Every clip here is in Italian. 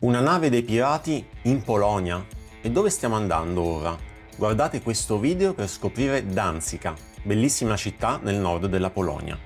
Una nave dei pirati in Polonia? E dove stiamo andando ora? Guardate questo video per scoprire Danzica, bellissima città nel nord della Polonia.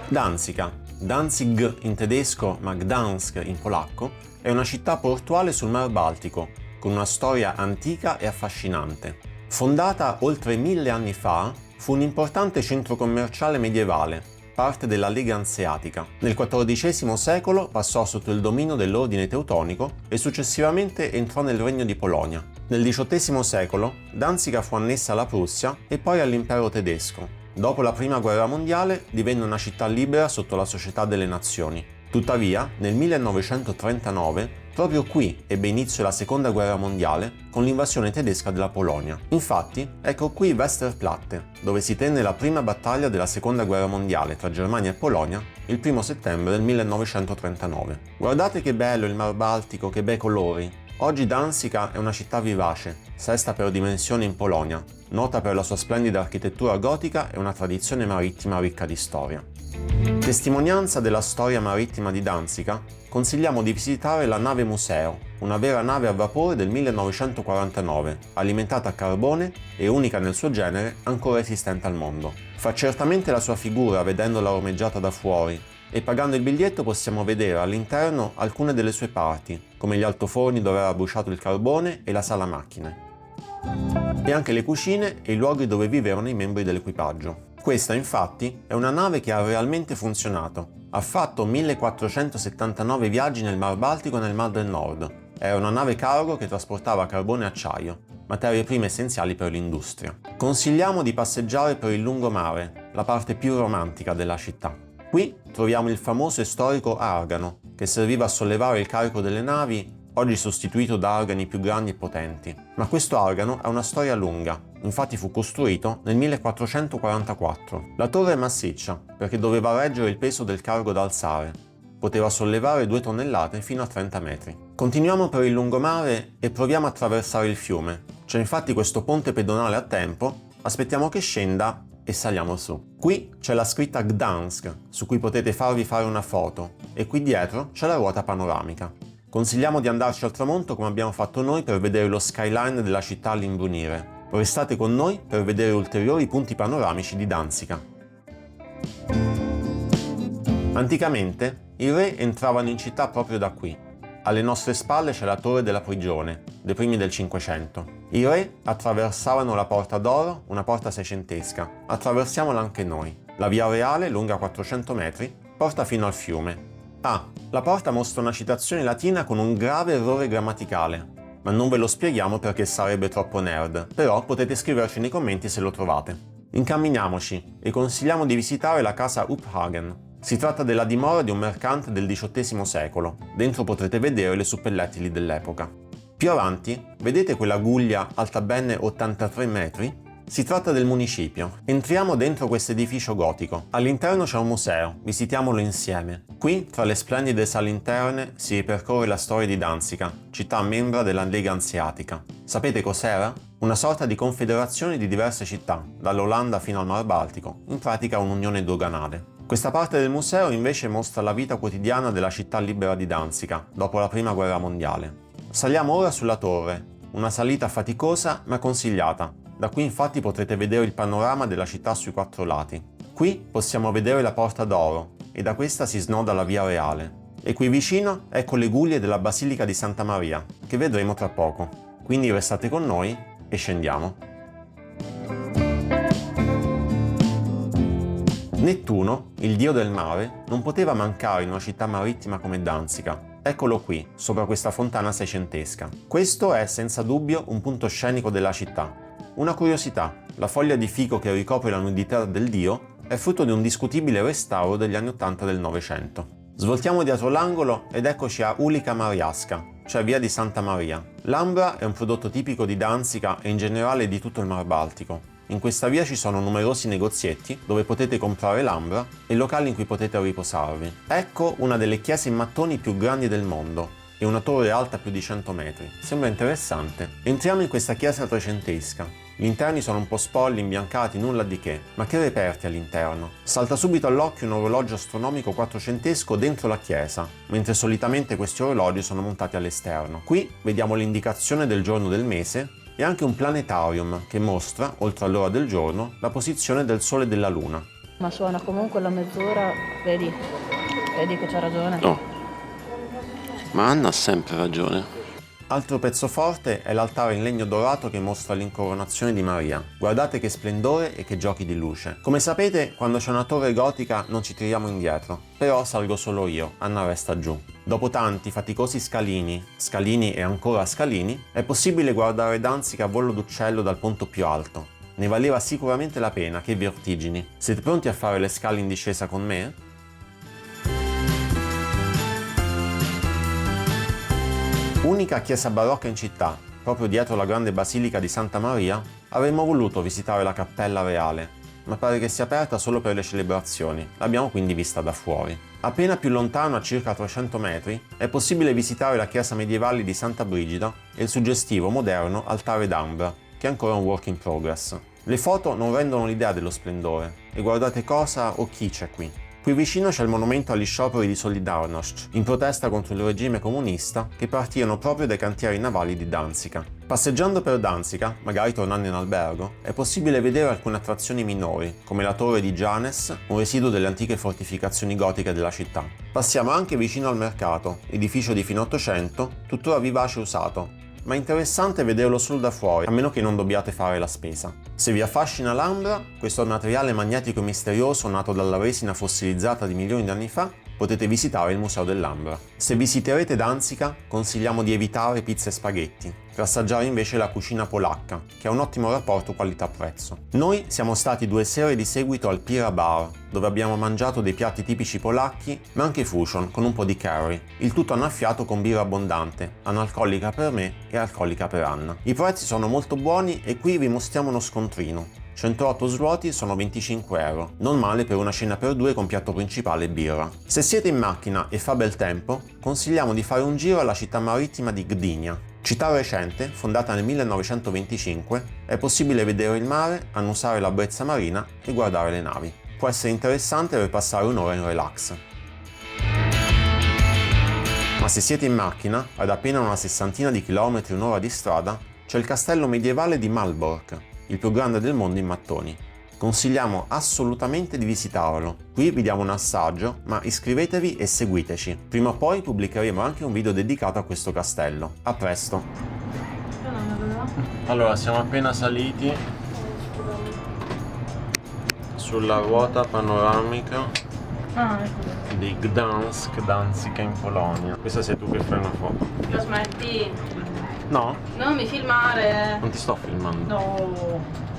Danzica, Danzig in tedesco ma Gdansk in polacco, è una città portuale sul Mar Baltico, con una storia antica e affascinante. Fondata oltre 1000 anni fa, fu un importante centro commerciale medievale, parte della Lega Anseatica. Nel XIV secolo passò sotto il dominio dell'ordine teutonico e successivamente entrò nel Regno di Polonia. Nel XVIII secolo Danzica fu annessa alla Prussia e poi all'impero tedesco. Dopo la Prima Guerra Mondiale divenne una città libera sotto la Società delle Nazioni. Tuttavia, nel 1939, proprio qui ebbe inizio la Seconda Guerra Mondiale con l'invasione tedesca della Polonia. Infatti, ecco qui Westerplatte, dove si tenne la prima battaglia della Seconda Guerra Mondiale tra Germania e Polonia il 1 settembre del 1939. Guardate che bello il Mar Baltico, che bei colori! Oggi Danzica è una città vivace, sesta per dimensioni in Polonia, nota per la sua splendida architettura gotica e una tradizione marittima ricca di storia. Testimonianza della storia marittima di Danzica, consigliamo di visitare la nave museo, una vera nave a vapore del 1949, alimentata a carbone e unica nel suo genere ancora esistente al mondo. Fa certamente la sua figura vedendola ormeggiata da fuori, e pagando il biglietto possiamo vedere all'interno alcune delle sue parti, come gli altoforni dove era bruciato il carbone e la sala macchine. E anche le cucine e i luoghi dove vivevano i membri dell'equipaggio. Questa, infatti, è una nave che ha realmente funzionato. Ha fatto 1479 viaggi nel Mar Baltico e nel Mar del Nord. Era una nave cargo che trasportava carbone e acciaio, materie prime essenziali per l'industria. Consigliamo di passeggiare per il lungomare, la parte più romantica della città. Qui troviamo il famoso e storico argano, che serviva a sollevare il carico delle navi, oggi sostituito da argani più grandi e potenti. Ma questo argano ha una storia lunga, infatti fu costruito nel 1444. La torre è massiccia, perché doveva reggere il peso del cargo da alzare. Poteva sollevare 2 tonnellate fino a 30 metri. Continuiamo per il lungomare e proviamo a attraversare il fiume. C'è infatti questo ponte pedonale a tempo, aspettiamo che scenda e saliamo su. Qui c'è la scritta Gdansk, su cui potete farvi fare una foto, e qui dietro c'è la ruota panoramica. Consigliamo di andarci al tramonto come abbiamo fatto noi per vedere lo skyline della città all'imbrunire. Restate con noi per vedere ulteriori punti panoramici di Danzica. Anticamente i re entravano in città proprio da qui. Alle nostre spalle c'è la torre della prigione, dei primi del Cinquecento. I re attraversavano la Porta d'Oro, una porta seicentesca. Attraversiamola anche noi. La via reale, lunga 400 metri, porta fino al fiume. La porta mostra una citazione latina con un grave errore grammaticale, ma non ve lo spieghiamo perché sarebbe troppo nerd, però potete scriverci nei commenti se lo trovate. Incamminiamoci e consigliamo di visitare la casa Uphagen. Si tratta della dimora di un mercante del XVIII secolo. Dentro potrete vedere le suppellettili dell'epoca. Più avanti, vedete quella guglia alta ben 83 metri? Si tratta del municipio. Entriamo dentro questo edificio gotico. All'interno c'è un museo, visitiamolo insieme. Qui, tra le splendide sale interne, si ripercorre la storia di Danzica, città membra della Lega Anseatica. Sapete cos'era? Una sorta di confederazione di diverse città, dall'Olanda fino al Mar Baltico, in pratica un'unione doganale. Questa parte del museo invece mostra la vita quotidiana della città libera di Danzica, dopo la Prima Guerra Mondiale. Saliamo ora sulla torre, una salita faticosa ma consigliata. Da qui infatti potrete vedere il panorama della città sui 4 lati. Qui possiamo vedere la Porta d'Oro e da questa si snoda la Via Reale. E qui vicino ecco le guglie della Basilica di Santa Maria, che vedremo tra poco. Quindi restate con noi e scendiamo. Nettuno, il dio del mare, non poteva mancare in una città marittima come Danzica. Eccolo qui, sopra questa fontana seicentesca. Questo è senza dubbio un punto scenico della città. Una curiosità, la foglia di fico che ricopre la nudità del dio è frutto di un discutibile restauro degli anni 80 del Novecento. Svoltiamo dietro l'angolo ed eccoci a Ulica Mariasca, cioè via di Santa Maria. L'ambra è un prodotto tipico di Danzica e in generale di tutto il Mar Baltico. In questa via ci sono numerosi negozietti dove potete comprare l'ambra e locali in cui potete riposarvi. Ecco una delle chiese in mattoni più grandi del mondo e una torre alta più di 100 metri. Sembra interessante. Entriamo in questa chiesa trecentesca. Gli interni sono un po' spolli, imbiancati, nulla di che, ma che reperti all'interno. Salta subito all'occhio un orologio astronomico quattrocentesco dentro la chiesa, mentre solitamente questi orologi sono montati all'esterno. Qui vediamo l'indicazione del giorno del mese e anche un planetarium che mostra, oltre all'ora del giorno, la posizione del Sole e della Luna. Ma suona comunque la mezz'ora, vedi che c'ha ragione. Oh, ma Anna ha sempre ragione. Altro pezzo forte è l'altare in legno dorato che mostra l'incoronazione di Maria. Guardate che splendore e che giochi di luce. Come sapete, quando c'è una torre gotica non ci tiriamo indietro, però salgo solo io, Anna resta giù. Dopo tanti faticosi scalini e ancora scalini, è possibile guardare Danzica a volo d'uccello dal punto più alto. Ne valeva sicuramente la pena, che vertigini. Siete pronti a fare le scale in discesa con me? Unica chiesa barocca in città, proprio dietro la grande basilica di Santa Maria, avremmo voluto visitare la cappella reale, ma pare che sia aperta solo per le celebrazioni, l'abbiamo quindi vista da fuori. Appena più lontano, a circa 300 metri, è possibile visitare la chiesa medievale di Santa Brigida e il suggestivo moderno altare d'Ambra, che è ancora un work in progress. Le foto non rendono l'idea dello splendore, e guardate cosa o chi c'è qui. Qui vicino c'è il monumento agli scioperi di Solidarnosc, in protesta contro il regime comunista, che partirono proprio dai cantieri navali di Danzica. Passeggiando per Danzica, magari tornando in albergo, è possibile vedere alcune attrazioni minori, come la torre di Janes, un residuo delle antiche fortificazioni gotiche della città. Passiamo anche vicino al mercato, edificio di fine 800, tuttora vivace e usato, ma interessante vederlo solo da fuori, a meno che non dobbiate fare la spesa. Se vi affascina l'ambra, questo materiale magnetico e misterioso nato dalla resina fossilizzata di milioni di anni fa, potete visitare il Museo dell'Ambra. Se visiterete Danzica, consigliamo di evitare pizze e spaghetti, per assaggiare invece la cucina polacca, che ha un ottimo rapporto qualità-prezzo. Noi siamo stati 2 sere di seguito al Pira Bar, dove abbiamo mangiato dei piatti tipici polacchi, ma anche fusion, con un po' di curry, il tutto annaffiato con birra abbondante, analcolica per me e alcolica per Anna. I prezzi sono molto buoni e qui vi mostriamo uno scontrino. 108 zloty sono 25 euro, non male per una cena per 2 con piatto principale e birra. Se siete in macchina e fa bel tempo, consigliamo di fare un giro alla città marittima di Gdynia. Città recente, fondata nel 1925, è possibile vedere il mare, annusare la brezza marina e guardare le navi. Può essere interessante per passare un'ora in relax. Ma se siete in macchina, ad appena una sessantina di chilometri, un'ora di strada, c'è il castello medievale di Malbork, il più grande del mondo in mattoni. Consigliamo assolutamente di visitarlo. Qui vi diamo un assaggio, ma iscrivetevi e seguiteci. Prima o poi pubblicheremo anche un video dedicato a questo castello. A presto! Allora, siamo appena saliti sulla ruota panoramica di Gdansk, Danzica in Polonia. Questa sei tu che fai una foto. Lo smetti? No? Non mi filmare! Non ti sto filmando. No!